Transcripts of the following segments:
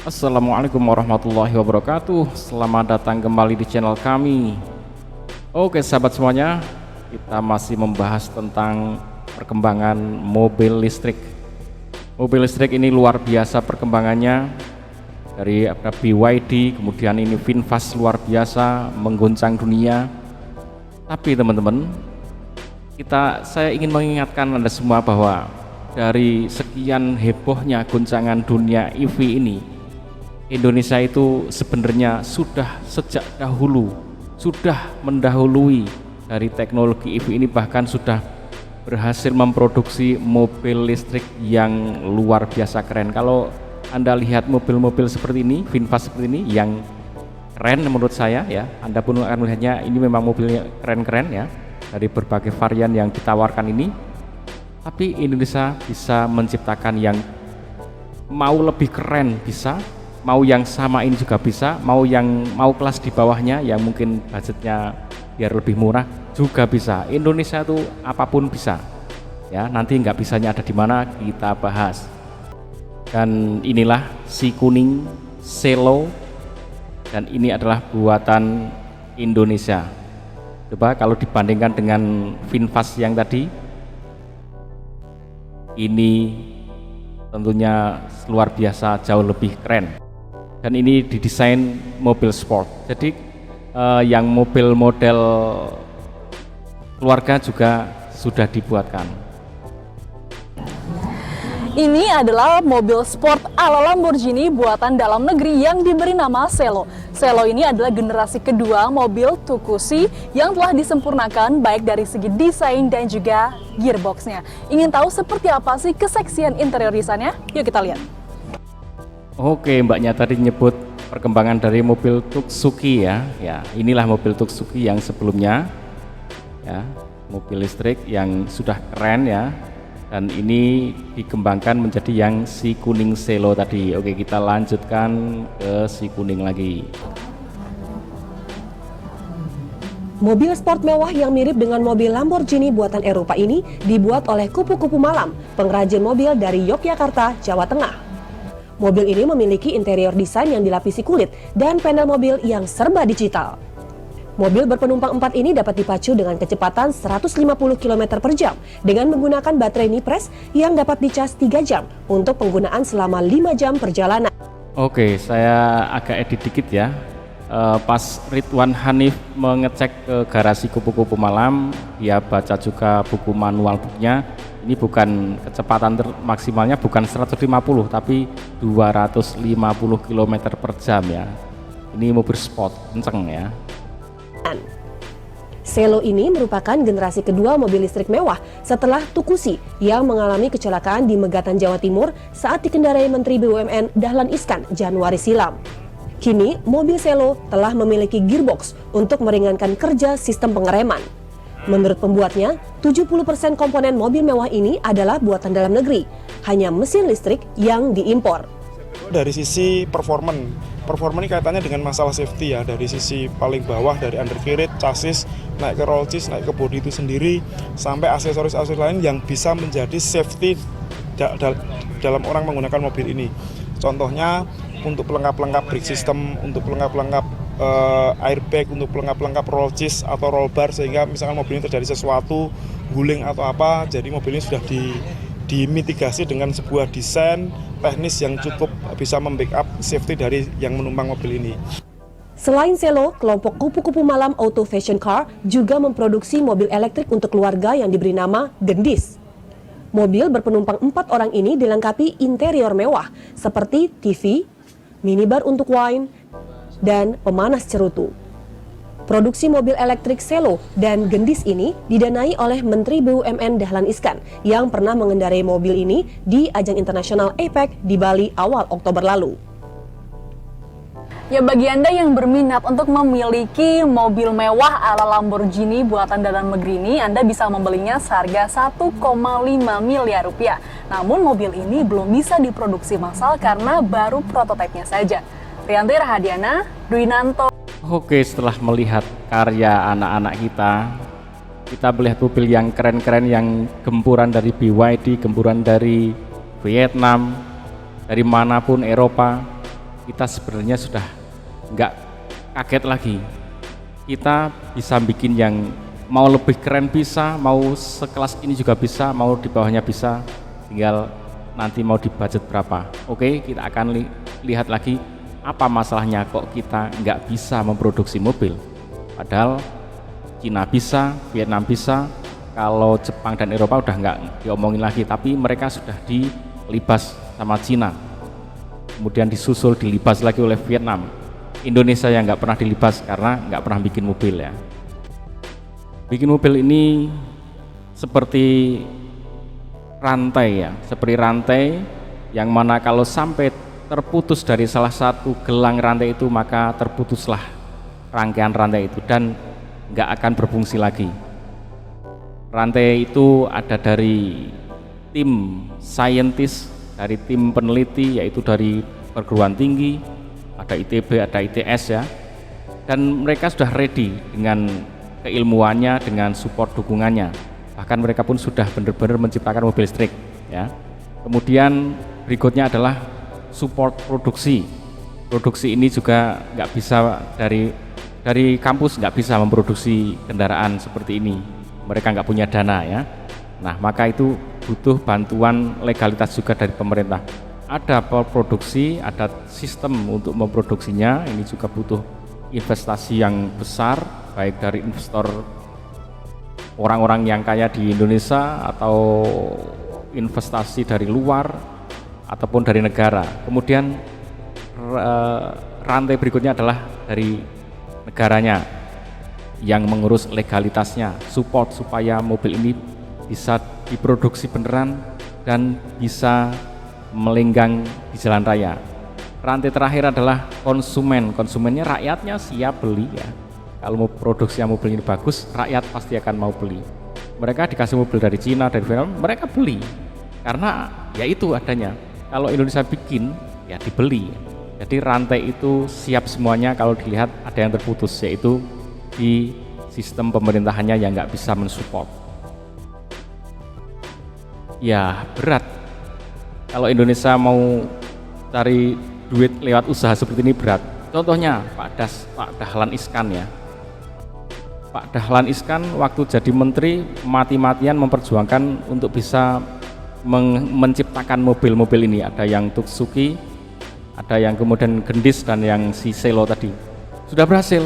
Assalamualaikum warahmatullahi wabarakatuh. Selamat datang kembali di channel kami. Oke sahabat semuanya, kita masih membahas tentang perkembangan mobil listrik. Mobil listrik ini luar biasa perkembangannya. Dari BYD, kemudian ini VinFast luar biasa mengguncang dunia. Tapi teman-teman, saya ingin mengingatkan Anda semua bahwa dari sekian hebohnya guncangan dunia EV ini, Indonesia itu sebenarnya sudah sejak dahulu sudah mendahului dari teknologi EV ini, bahkan sudah berhasil memproduksi mobil listrik yang luar biasa keren. Kalau Anda lihat mobil-mobil seperti ini, VinFast seperti ini yang keren menurut saya ya, Anda pun akan melihatnya ini memang mobilnya keren-keren ya, dari berbagai varian yang ditawarkan ini. Tapi Indonesia bisa menciptakan yang mau lebih keren bisa, mau yang sama ini juga bisa, mau kelas di bawahnya yang mungkin budgetnya biar lebih murah juga bisa. Indonesia itu apapun bisa ya, nanti nggak bisanya ada di mana kita bahas. Dan inilah si kuning Selo, dan ini adalah buatan Indonesia. Coba kalau dibandingkan dengan VinFast yang tadi, ini tentunya luar biasa jauh lebih keren. Dan ini didesain mobil sport, jadi yang mobil model keluarga juga sudah dibuatkan. Ini adalah mobil sport ala Lamborghini buatan dalam negeri yang diberi nama Selo. Selo ini adalah generasi kedua mobil Tucusi yang telah disempurnakan baik dari segi desain dan juga gearboxnya. Ingin tahu seperti apa sih keseksian interior desainnya? Yuk kita lihat. Oke, Mbaknya tadi nyebut perkembangan dari mobil Tucusi ya. Ya, inilah mobil Tucusi yang sebelumnya ya, mobil listrik yang sudah keren ya. Dan ini dikembangkan menjadi yang si kuning Selo tadi. Oke, kita lanjutkan ke si kuning lagi. Mobil sport mewah yang mirip dengan mobil Lamborghini buatan Eropa ini dibuat oleh Kupu-Kupu Malam, pengrajin mobil dari Yogyakarta, Jawa Tengah. Mobil ini memiliki interior desain yang dilapisi kulit dan panel mobil yang serba digital. Mobil berpenumpang 4 ini dapat dipacu dengan kecepatan 150 km per jam dengan menggunakan baterai Nipres yang dapat dicas 3 jam untuk penggunaan selama 5 jam perjalanan. Oke, saya agak edit dikit ya. Pas Ridwan Hanif mengecek ke garasi Kupu-Kupu Malam, dia baca juga buku manual bukunya. Ini bukan kecepatan maksimalnya bukan 150 tapi 250 km per jam ya. Ini mobil sport kenceng ya. Selo ini merupakan generasi kedua mobil listrik mewah setelah Tucusi yang mengalami kecelakaan di Megatan, Jawa Timur saat dikendarai Menteri BUMN Dahlan Iskan Januari silam. Kini, mobil Selo telah memiliki gearbox untuk meringankan kerja sistem pengereman. Menurut pembuatnya, 70% komponen mobil mewah ini adalah buatan dalam negeri, hanya mesin listrik yang diimpor. Dari sisi performa ini kaitannya dengan masalah safety ya, dari sisi paling bawah, dari undercarriage, chassis, naik ke roll case, naik ke bodi itu sendiri, sampai aksesoris-aksesoris lain yang bisa menjadi safety dalam orang menggunakan mobil ini. Contohnya untuk pelengkap-pelengkap brake system, untuk pelengkap-pelengkap airbag, untuk pelengkap-pelengkap roll case atau roll bar, sehingga misalkan mobil ini terjadi sesuatu, guling atau apa, jadi mobil ini sudah dimitigasi dengan sebuah desain teknis yang cukup bisa membackup safety dari yang menumpang mobil ini. Selain Selo, kelompok Kupu-Kupu Malam Auto Fashion Car juga memproduksi mobil elektrik untuk keluarga yang diberi nama Gendis. Mobil berpenumpang 4 orang ini dilengkapi interior mewah seperti TV, minibar untuk wine, dan pemanas cerutu. Produksi mobil elektrik Selo dan Gendis ini didanai oleh Menteri BUMN Dahlan Iskan yang pernah mengendarai mobil ini di ajang internasional APEC di Bali awal Oktober lalu. Ya, bagi Anda yang berminat untuk memiliki mobil mewah ala Lamborghini buatan dalam negeri ini, Anda bisa membelinya seharga 1,5 miliar rupiah. Namun mobil ini belum bisa diproduksi massal karena baru prototipenya saja. Rianti Rahadiana, Dwi Nanto. Oke, setelah melihat karya anak-anak kita melihat mobil yang keren-keren, yang gempuran dari BYD, gempuran dari Vietnam, dari manapun Eropa. kita sebenarnya sudah nggak kaget lagi. Kita bisa bikin yang mau lebih keren bisa, mau sekelas ini juga bisa, mau di bawahnya bisa, tinggal nanti mau di budget berapa. Oke, kita akan lihat lagi apa masalahnya kok kita nggak bisa memproduksi mobil. Padahal Cina bisa, Vietnam bisa, kalau Jepang dan Eropa udah nggak diomongin lagi, tapi mereka sudah dilibas sama Cina, kemudian disusul dilibas lagi oleh Vietnam. Indonesia yang nggak pernah dilibas karena nggak pernah bikin mobil ya. Bikin mobil ini seperti rantai ya, seperti rantai yang mana kalau sampai terputus dari salah satu gelang rantai itu, maka terputuslah rangkaian rantai itu dan nggak akan berfungsi lagi. Rantai itu ada dari tim saintis, dari tim peneliti, yaitu dari perguruan tinggi, ada ITB, ada ITS ya, dan mereka sudah ready dengan keilmuannya, dengan support dukungannya. Bahkan mereka pun sudah benar-benar menciptakan mobil listrik ya. Kemudian berikutnya adalah support produksi. Produksi ini juga nggak bisa dari kampus nggak bisa memproduksi kendaraan seperti ini. Mereka nggak punya dana ya. Nah, maka itu butuh bantuan legalitas juga dari pemerintah. Ada produksi, ada sistem untuk memproduksinya. Ini juga butuh investasi yang besar, baik dari investor orang-orang yang kaya di Indonesia atau investasi dari luar ataupun dari negara. Kemudian rantai berikutnya adalah dari negaranya yang mengurus legalitasnya, support supaya mobil ini bisa diproduksi beneran dan bisa melenggang di jalan raya. Rantai terakhir adalah konsumen. Konsumennya rakyatnya siap beli ya. Kalau mau produksi mobil ini bagus, rakyat pasti akan mau beli. Mereka dikasih mobil dari Cina, dari Vietnam, mereka beli karena ya itu adanya. Kalau Indonesia bikin ya dibeli. Jadi rantai itu siap semuanya. Kalau dilihat ada yang terputus, yaitu di sistem pemerintahannya yang nggak bisa mensupport. Ya berat. Kalau Indonesia mau cari duit lewat usaha seperti ini berat. Contohnya Pak Dahlan Iskan ya. Pak Dahlan Iskan waktu jadi menteri mati-matian memperjuangkan untuk bisa menciptakan mobil-mobil ini. Ada yang Tuksuki, ada yang kemudian Gendis, dan yang si Selo tadi. Sudah berhasil.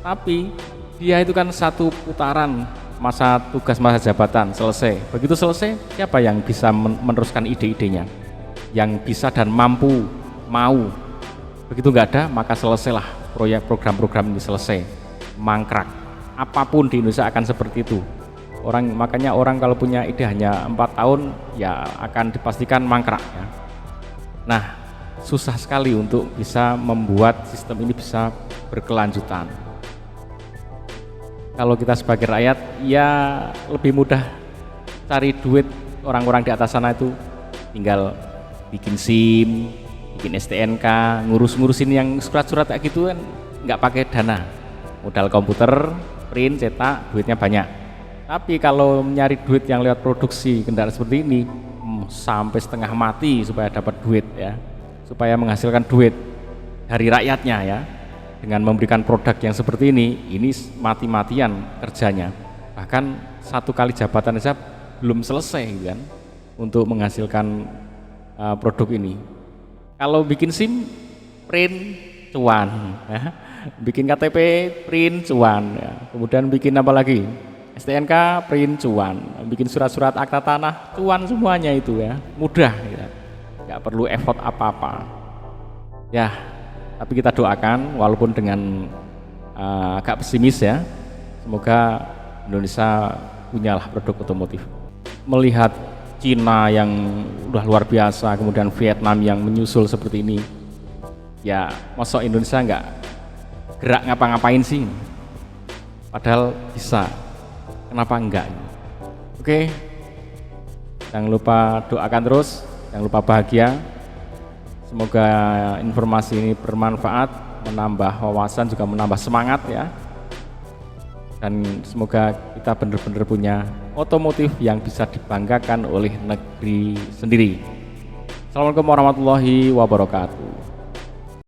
Tapi dia itu kan satu putaran masa tugas, masa jabatan selesai. Begitu selesai, siapa yang bisa meneruskan ide-idenya, yang bisa dan mampu mau? Begitu nggak ada, maka selesailah proyek program-program ini, selesai, mangkrak. Apapun di Indonesia akan seperti itu. Makanya orang kalau punya ide hanya 4 tahun ya akan dipastikan mangkrak ya. Nah, susah sekali untuk bisa membuat sistem ini bisa berkelanjutan. Kalau kita sebagai rakyat ya lebih mudah cari duit. Orang-orang di atas sana itu tinggal bikin SIM, bikin STNK, ngurusin yang surat-surat kayak gitu kan nggak pakai dana, modal komputer, print, cetak, duitnya banyak. Tapi kalau nyari duit yang lewat produksi kendaraan seperti ini sampai setengah mati supaya dapat duit ya, supaya menghasilkan duit dari rakyatnya ya. Dengan memberikan produk yang seperti ini mati-matian kerjanya. Bahkan satu kali jabatan saja belum selesai kan untuk menghasilkan produk ini. Kalau bikin SIM, print, cuan ya. Bikin KTP, print, cuan ya. Kemudian bikin apa lagi? STNK, print, cuan. Bikin surat-surat akta tanah, cuan semuanya itu ya. Mudah ya. Nggak perlu effort apa-apa ya. Tapi kita doakan walaupun dengan agak pesimis ya, semoga Indonesia punyalah produk otomotif. Melihat Cina yang udah luar biasa, kemudian Vietnam yang menyusul seperti ini, ya masa Indonesia nggak gerak ngapa-ngapain sih? Padahal bisa, kenapa enggak? Oke, jangan lupa doakan terus, jangan lupa bahagia. Semoga informasi ini bermanfaat, menambah wawasan, juga menambah semangat ya. Dan semoga kita benar-benar punya otomotif yang bisa dibanggakan oleh negeri sendiri. Assalamualaikum warahmatullahi wabarakatuh.